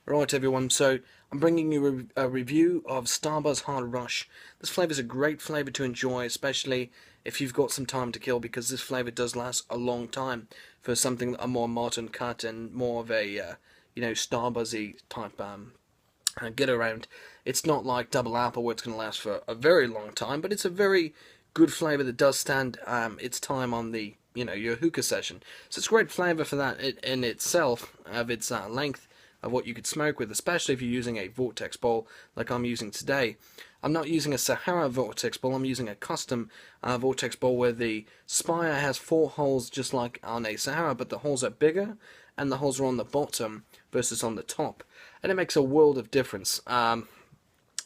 Right, everyone, so I'm bringing you a review of Starbuzz Hard Rush. This flavour is a great flavour to enjoy, especially if you've got some time to kill, because this flavour does last a long time for something a more modern cut and more of a, Starbuzzy type get around. It's not like Double Apple where it's going to last for a very long time, but it's a very good flavour that does stand its time on the, your hookah session. So it's a great flavour for that in itself, of its length of what you could smoke with, especially if you're using a vortex bowl like I'm using today. I'm not using a Sahara vortex bowl, I'm using a custom vortex bowl where the spire has 4 holes just like on a Sahara, but the holes are bigger and the holes are on the bottom versus on the top. And it makes a world of difference. You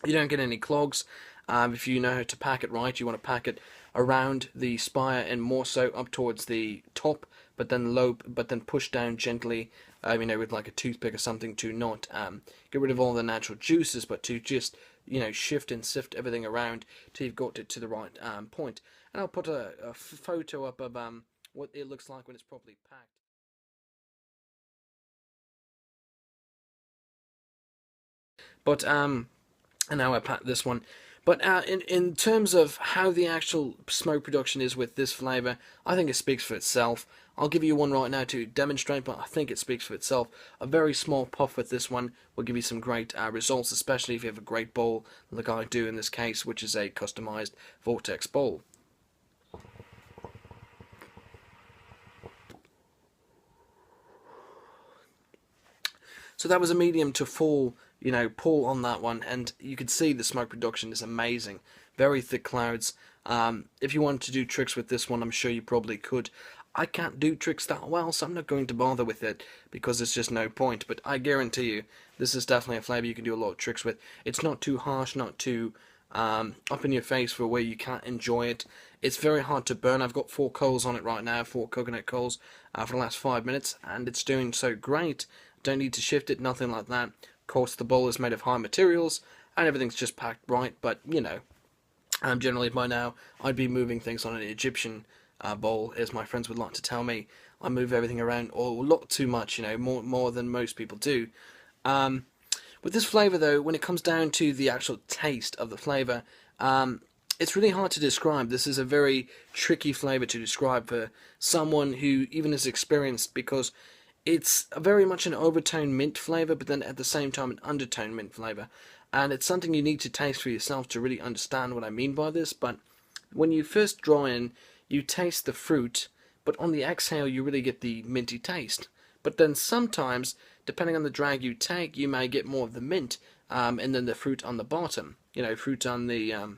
don't get any clogs. If you know how to pack it right, you want to pack it around the spire and more so up towards the top, but then push down gently, with like a toothpick or something to not get rid of all the natural juices, but to just, shift and sift everything around till you've got it to the right point. And I'll put a photo up of what it looks like when it's properly packed. But and now I pack this one. But in terms of how the actual smoke production is with this flavour, I think it speaks for itself. I'll give you one right now to demonstrate, but I think it speaks for itself. A very small puff with this one will give you some great results, especially if you have a great bowl, like I do in this case, which is a customised Vortex bowl. So that was a medium to full, pull on that one, and you could see the smoke production is amazing. Very thick clouds. If you wanted to do tricks with this one, I'm sure you probably could. I can't do tricks that well, so I'm not going to bother with it because there's just no point. But I guarantee you, this is definitely a flavour you can do a lot of tricks with. It's not too harsh, not too up in your face for where you can't enjoy it. It's very hard to burn. I've got 4 coals on it right now, 4 coconut coals for the last 5 minutes, and it's doing so great. Don't need to shift it, nothing like that. Of course, the bowl is made of high materials, and everything's just packed right, but, generally by now, I'd be moving things on an Egyptian bowl, as my friends would like to tell me. I move everything around a lot too much, more than most people do. With this flavour, though, when it comes down to the actual taste of the flavour, it's really hard to describe. This is a very tricky flavour to describe for someone who even is experienced, because it's very much an overtone mint flavour, but then at the same time an undertone mint flavour. And it's something you need to taste for yourself to really understand what I mean by this. But when you first draw in, you taste the fruit, but on the exhale you really get the minty taste. But then sometimes, depending on the drag you take, you may get more of the mint, and then the fruit on the bottom. Fruit on the on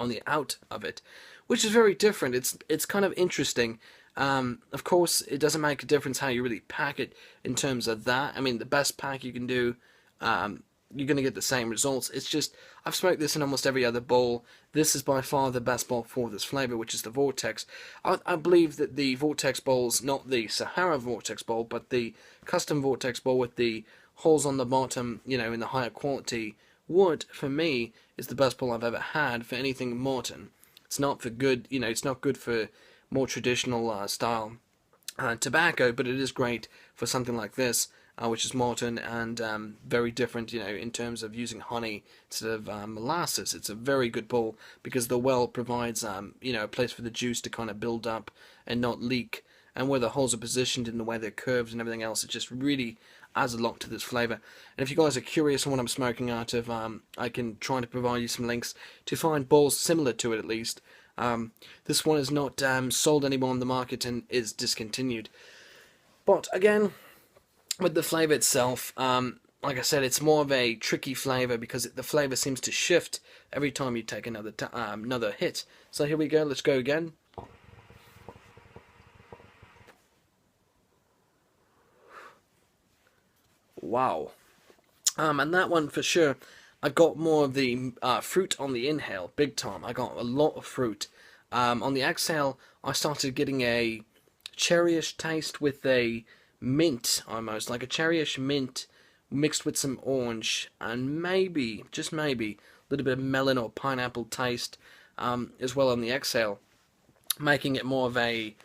the out of it, which is very different. It's kind of interesting. Of course, it doesn't make a difference how you really pack it in terms of that. I mean, the best pack you can do, you're going to get the same results. It's just, I've smoked this in almost every other bowl. This is by far the best bowl for this flavour, which is the Vortex. I believe that the Vortex bowls, not the Sahara Vortex bowl, but the custom Vortex bowl with the holes on the bottom, in the higher quality wood, for me, is the best bowl I've ever had for anything modern. It's not for good, it's not good for more traditional style tobacco, but it is great for something like this, which is modern and very different, in terms of using honey instead of molasses. It's a very good bowl because the well provides, a place for the juice to kind of build up and not leak. And where the holes are positioned and the way they're curved and everything else, it just really adds a lot to this flavour. And if you guys are curious on what I'm smoking out of, I can try to provide you some links to find bowls similar to it at least. This one is not sold anymore on the market and is discontinued. But again, with the flavour itself, like I said, it's more of a tricky flavour because the flavour seems to shift every time you take another hit. So here we go, let's go again. Wow. And that one for sure, I got more of the fruit on the inhale, big time. I got a lot of fruit. On the exhale, I started getting a cherryish taste with a mint, almost, like a cherryish mint mixed with some orange, and maybe, just maybe, a little bit of melon or pineapple taste as well on the exhale, making it more of a,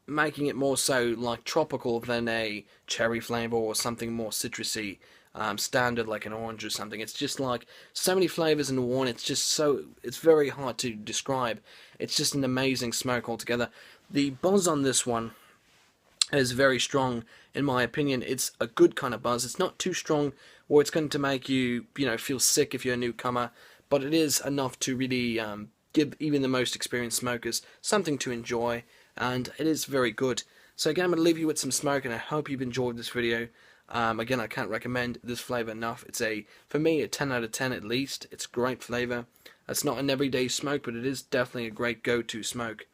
making it more so like tropical than a cherry flavor or something more citrusy, standard like an orange or something. It's just like so many flavors in one. It's very hard to describe. It's just an amazing smoke altogether. The buzz on this one is very strong, in my opinion. It's a good kind of buzz. It's not too strong or it's going to make you, feel sick if you're a newcomer, but it is enough to really give even the most experienced smokers something to enjoy, and it is very good. So again, I'm going to leave you with some smoke, and I hope you've enjoyed this video. Again, I can't recommend this flavor enough. It's for me, a 10 out of 10 at least. It's a great flavor. It's not an everyday smoke, but it is definitely a great go-to smoke.